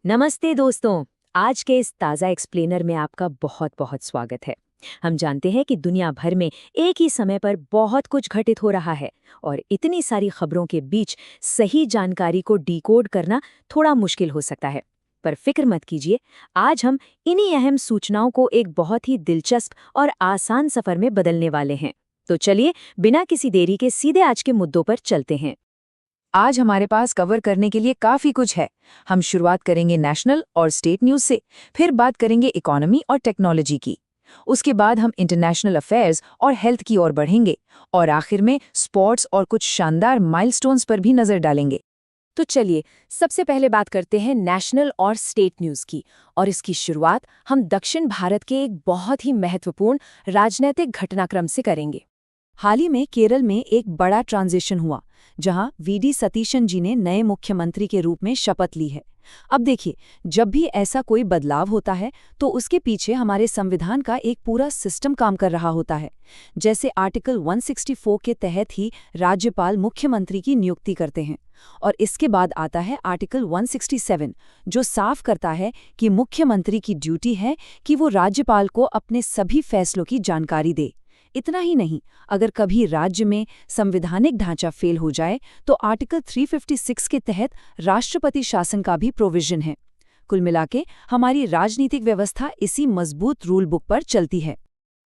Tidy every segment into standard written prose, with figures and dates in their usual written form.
नमस्ते दोस्तों। आज के इस ताज़ा एक्सप्लेनर में आपका बहुत बहुत स्वागत है। हम जानते हैं कि दुनिया भर में एक ही समय पर बहुत कुछ घटित हो रहा है और इतनी सारी खबरों के बीच सही जानकारी को डिकोड करना थोड़ा मुश्किल हो सकता है। पर फिक्र मत कीजिए, आज हम इन्हीं अहम सूचनाओं को एक बहुत ही दिलचस्प और आसान सफर में बदलने वाले हैं। तो चलिए बिना किसी देरी के सीधे आज के मुद्दों पर चलते हैं। आज हमारे पास कवर करने के लिए काफी कुछ है। हम शुरुआत करेंगे नेशनल और स्टेट न्यूज से, फिर बात करेंगे इकोनॉमी और टेक्नोलॉजी की। उसके बाद हम इंटरनेशनल अफेयर्स और हेल्थ की ओर बढ़ेंगे और आखिर में स्पोर्ट्स और कुछ शानदार माइलस्टोन्स पर भी नजर डालेंगे। तो चलिए सबसे पहले बात करते हैं नेशनल और स्टेट न्यूज़ की, और इसकी शुरुआत हम दक्षिण भारत के एक बहुत ही महत्वपूर्ण राजनीतिक घटनाक्रम से करेंगे। हाल ही में केरल में एक बड़ा ट्रांजिशन हुआ, जहां वीडी सतीशन जी ने नए मुख्यमंत्री के रूप में शपथ ली है। अब देखिए, जब भी ऐसा कोई बदलाव होता है तो उसके पीछे हमारे संविधान का एक पूरा सिस्टम काम कर रहा होता है। जैसे आर्टिकल 164 के तहत ही राज्यपाल मुख्यमंत्री की नियुक्ति करते हैं, और इसके बाद आता है आर्टिकल 167, जो साफ करता है कि मुख्यमंत्री की ड्यूटी है कि वो राज्यपाल को अपने सभी फैसलों की जानकारी दे। इतना ही नहीं, अगर कभी राज्य में संवैधानिक ढांचा फेल हो जाए तो आर्टिकल 356 के तहत राष्ट्रपति शासन का भी प्रोविजन है। कुल मिलाके हमारी राजनीतिक व्यवस्था इसी मजबूत रूल बुक पर चलती है।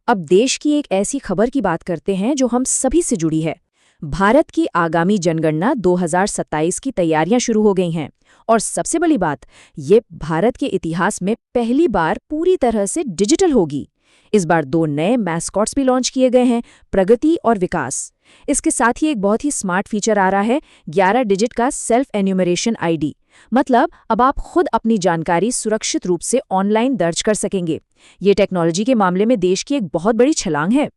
अब देश की एक ऐसी खबर की बात करते हैं जो हम सभी से जुड़ी है। भारत की आगामी जनगणना 2027 की तैयारियां शुरू हो गई हैं, और सबसे बड़ी बात, ये भारत के इतिहास में पहली बार पूरी तरह से डिजिटल होगी। इस बार 2 नए मैस्कॉट्स भी लॉन्च किए गए हैं, प्रगति और विकास। इसके साथ ही एक बहुत ही स्मार्ट फीचर आ रहा है, 11 डिजिट का सेल्फ एन्यूमरेशन आईडी। मतलब अब आप खुद अपनी जानकारी सुरक्षित रूप से ऑनलाइन दर्ज कर सकेंगे। ये टेक्नोलॉजी के मामले में देश की एक बहुत बड़ी छलांग है।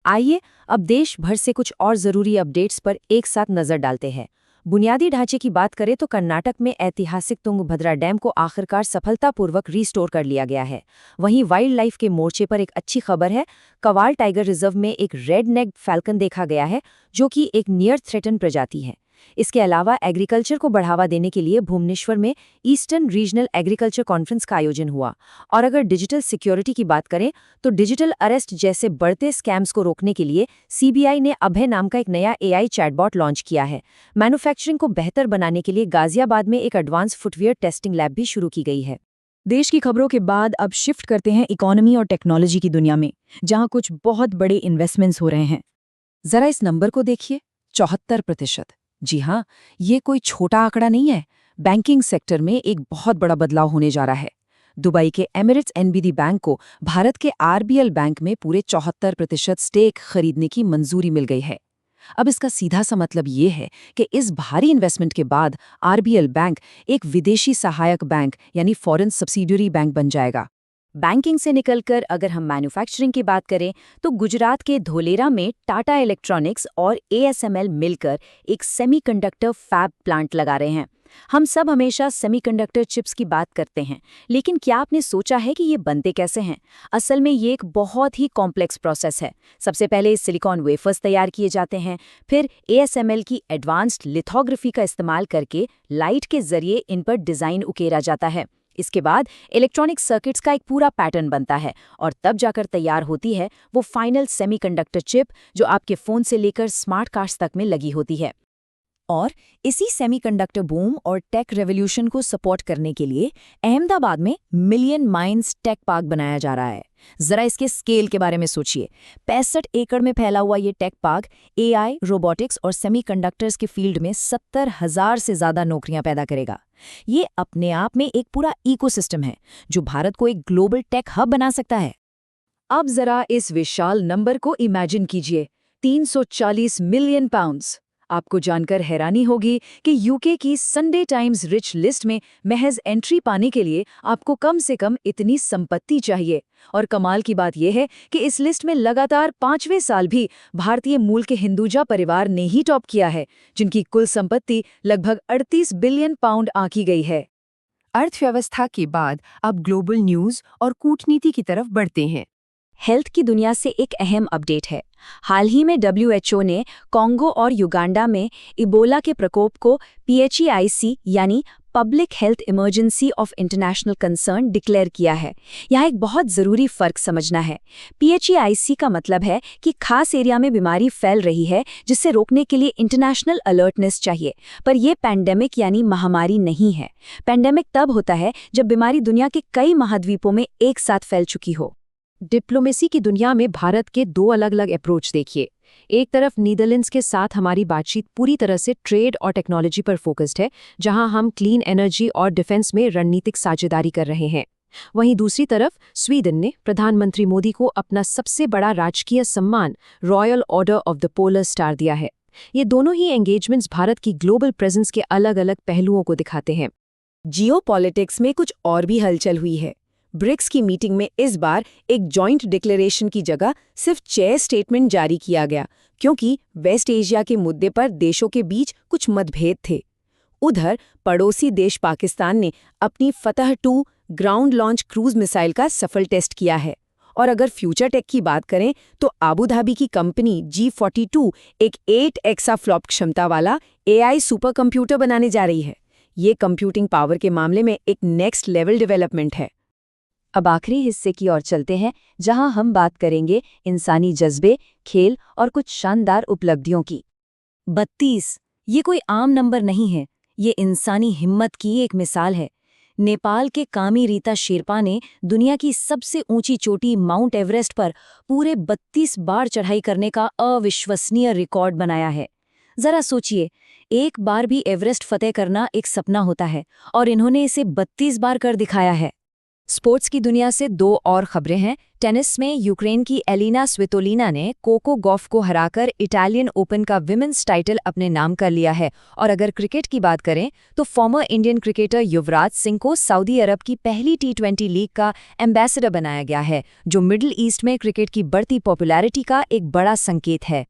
आइए अब देश भर से कुछ और जरूरी अपडेट्स पर एक साथ नजर डालते हैं। बुनियादी ढांचे की बात करें तो कर्नाटक में ऐतिहासिक तुंगभद्रा डैम को आखिरकार सफलतापूर्वक रीस्टोर कर लिया गया है। वहीं वाइल्ड लाइफ के मोर्चे पर एक अच्छी खबर है, कवाल टाइगर रिजर्व में एक रेड नेक्ड फैल्कन देखा गया है, जो कि एक नियर थ्रेटन प्रजाति है। इसके अलावा एग्रीकल्चर को बढ़ावा देने के लिए भुवनेश्वर में ईस्टर्न रीजनल एग्रीकल्चर कॉन्फ्रेंस का आयोजन हुआ। और अगर डिजिटल सिक्योरिटी की बात करें तो डिजिटल अरेस्ट जैसे बढ़ते स्कैम्स को रोकने के लिए सीबीआई ने अभय नाम का एक नया एआई चैटबॉट लॉन्च किया है। मैन्युफैक्चरिंग को बेहतर बनाने के लिए गाजियाबाद में एक एडवांस फुटवियर टेस्टिंग लैब भी शुरू की गई है। देश की खबरों के बाद अब शिफ्ट करते हैं इकोनॉमी और टेक्नोलॉजी की दुनिया में, जहां कुछ बहुत बड़े इन्वेस्टमेंट्स हो रहे हैं। जरा इस नंबर को देखिए, 74%। जी हाँ, ये कोई छोटा आंकड़ा नहीं है। बैंकिंग सेक्टर में एक बहुत बड़ा बदलाव होने जा रहा है। दुबई के एमिरेट्स एनबीडी बैंक को भारत के आरबीएल बैंक में पूरे 74% स्टेक खरीदने की मंजूरी मिल गई है। अब इसका सीधा सा मतलब ये है कि इस भारी इन्वेस्टमेंट के बाद आरबीएल बैंक एक विदेशी सहायक बैंक यानी फॉरेन सब्सिडियरी बैंक बन जाएगा। बैंकिंग से निकलकर अगर हम मैन्युफैक्चरिंग की बात करें तो गुजरात के धोलेरा में टाटा इलेक्ट्रॉनिक्स और एएसएमएल मिलकर एक सेमीकंडक्टर फैब प्लांट लगा रहे हैं। हम सब हमेशा सेमीकंडक्टर चिप्स की बात करते हैं, लेकिन क्या आपने सोचा है कि ये बनते कैसे हैं? असल में ये एक बहुत ही कॉम्प्लेक्स प्रोसेस है। सबसे पहले सिलिकॉन वेफर्स तैयार किए जाते हैं, फिर एएसएमएल की एडवांस्ड लिथोग्राफी का इस्तेमाल करके लाइट के जरिए इन पर डिज़ाइन उकेरा जाता है। इसके बाद इलेक्ट्रॉनिक सर्किट्स का एक पूरा पैटर्न बनता है, और तब जाकर तैयार होती है वो फाइनल सेमीकंडक्टर चिप, जो आपके फ़ोन से लेकर स्मार्ट कार्स तक में लगी होती है। और इसी सेमीकंडक्टर बूम और टेक रेवोल्यूशन को सपोर्ट करने के लिए अहमदाबाद में मिलियन माइंड्स टेक पार्क बनाया जा रहा है। जरा इसके स्केल के बारे में सोचिए। 65 एकड़ में फैला हुआ ये टेक पार्क एआई, रोबोटिक्स और सेमीकंडक्टर्स के फील्ड में 70,000 से ज्यादा नौकरियां पैदा करेगा। ये अपने आप में एक पूरा इकोसिस्टम है जो भारत को एक ग्लोबल टेक हब बना सकता है। अब जरा इस विशाल नंबर को इमेजिन कीजिए, 340 मिलियन पाउंड्स। आपको जानकर हैरानी होगी कि यूके की संडे टाइम्स रिच लिस्ट में महज एंट्री पाने के लिए आपको कम से कम इतनी संपत्ति चाहिए। और कमाल की बात यह है कि इस लिस्ट में लगातार 5वें साल भी भारतीय मूल के हिंदुजा परिवार ने ही टॉप किया है, जिनकी कुल संपत्ति लगभग 38 बिलियन पाउंड आंकी गई है। अर्थव्यवस्था के बाद अब ग्लोबल न्यूज और कूटनीति की तरफ बढ़ते हैं। हेल्थ की दुनिया से एक अहम अपडेट है। हाल ही में डब्ल्यूएचओ ने कॉन्गो और युगांडा में इबोला के प्रकोप को PHEIC यानी public health emergency of international concern declare किया है। यहाँ एक बहुत ज़रूरी फ़र्क समझना है। PHEIC का मतलब है कि खास एरिया में बीमारी फैल रही है जिसे रोकने के लिए इंटरनेशनल अलर्टनेस चाहिए, पर यह पैंडेमिक यानी महामारी नहीं है। पैंडेमिक तब होता है जब बीमारी दुनिया के कई महाद्वीपों में एक साथ फैल चुकी हो। डिप्लोमेसी की दुनिया में भारत के दो अलग अलग अप्रोच देखिए। एक तरफ नीदरलैंड्स के साथ हमारी बातचीत पूरी तरह से ट्रेड और टेक्नोलॉजी पर फोकस्ड है, जहां हम क्लीन एनर्जी और डिफेंस में रणनीतिक साझेदारी कर रहे हैं। वहीं दूसरी तरफ स्वीडन ने प्रधानमंत्री मोदी को अपना सबसे बड़ा राजकीय सम्मान royal order of the polar star दिया है। ये दोनों ही एंगेजमेंट्स भारत की ग्लोबल प्रेजेंस के अलग अलग पहलुओं को दिखाते हैं। जियोपॉलिटिक्स में कुछ और भी हलचल हुई है। ब्रिक्स की मीटिंग में इस बार एक जॉइंट डिक्लेरेशन की जगह सिर्फ 6 स्टेटमेंट जारी किया गया, क्योंकि वेस्ट एशिया के मुद्दे पर देशों के बीच कुछ मतभेद थे। उधर पड़ोसी देश पाकिस्तान ने अपनी फतह-2 ग्राउंड लॉन्च क्रूज मिसाइल का सफल टेस्ट किया है। और अगर फ्यूचर टेक की बात करें तो आबू धाबी की कंपनी G42 एक 8 एक्साफ्लॉप क्षमता वाला AI सुपर कंप्यूटर बनाने जा रही है। ये कंप्यूटिंग पावर के मामले में एक नेक्स्ट लेवल डेवलपमेंट है। अब आखिरी हिस्से की ओर चलते हैं, जहां हम बात करेंगे इंसानी जज्बे, खेल और कुछ शानदार उपलब्धियों की। 32 ये कोई आम नंबर नहीं है, ये इंसानी हिम्मत की एक मिसाल है। नेपाल के कामी रीता शेरपा ने दुनिया की सबसे ऊंची चोटी माउंट एवरेस्ट पर पूरे 32 बार चढ़ाई करने का अविश्वसनीय रिकॉर्ड बनाया है। जरा सोचिए, एक बार भी एवरेस्ट फतेह करना एक सपना होता है और इन्होंने इसे 32 बार कर दिखाया है। स्पोर्ट्स की दुनिया से दो और खबरें हैं। टेनिस में यूक्रेन की एलिना स्वितोलिना ने कोको गॉफ को हराकर इटालियन ओपन का विमेंस टाइटल अपने नाम कर लिया है। और अगर क्रिकेट की बात करें तो former Indian cricketer Yuvraj Singh को सऊदी अरब की पहली T20 लीग का एम्बेसडर बनाया गया है, जो मिडिल ईस्ट में क्रिकेट की बढ़ती पॉपुलैरिटी का एक बड़ा संकेत है।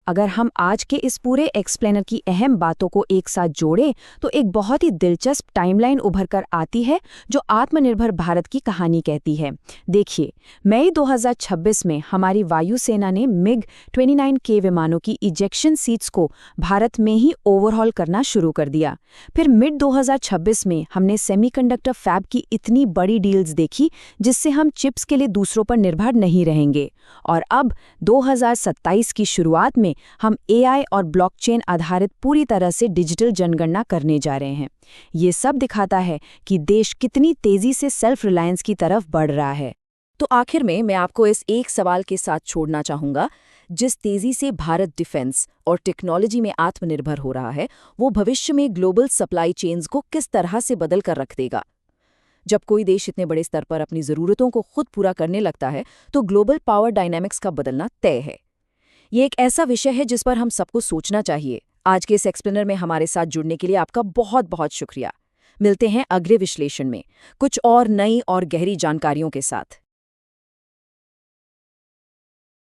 अगर हम आज के इस पूरे एक्सप्लेनर की अहम बातों को एक साथ जोड़ें तो एक बहुत ही दिलचस्प टाइमलाइन उभर कर आती है जो आत्मनिर्भर भारत की कहानी कहती है। देखिए, मई 2026 में हमारी वायुसेना ने MiG-29K विमानों की इजेक्शन सीट्स को भारत में ही ओवरहॉल करना शुरू कर दिया। फिर मिड 2026 में हमने सेमीकंडक्टर फैब की इतनी बड़ी डील्स देखी जिससे हम चिप्स के लिए दूसरों पर निर्भर नहीं रहेंगे। और अब 2027 की शुरुआत में हम AI और ब्लॉकचेन आधारित पूरी तरह से डिजिटल जनगणना करने जा रहे हैं। ये सब दिखाता है कि देश कितनी तेजी से सेल्फ रिलायंस की तरफ बढ़ रहा है। तो आखिर में मैं आपको इस एक सवाल के साथ छोड़ना चाहूंगा। जिस तेजी से भारत डिफेंस और टेक्नोलॉजी में आत्मनिर्भर हो रहा है, वो भविष्य में ग्लोबल सप्लाई चेन्स को किस तरह से बदल कर रख देगा। जब कोई देश इतने बड़े स्तर पर अपनी ज़रूरतों को खुद पूरा करने लगता है तो ग्लोबल पावर डायनामिक्स का बदलना तय है। ये एक ऐसा विषय है जिस पर हम सबको सोचना चाहिए। आज के इस एक्सप्लेनर में हमारे साथ जुड़ने के लिए आपका बहुत बहुत शुक्रिया। मिलते हैं अगले विश्लेषण में कुछ और नई और गहरी जानकारियों के साथ।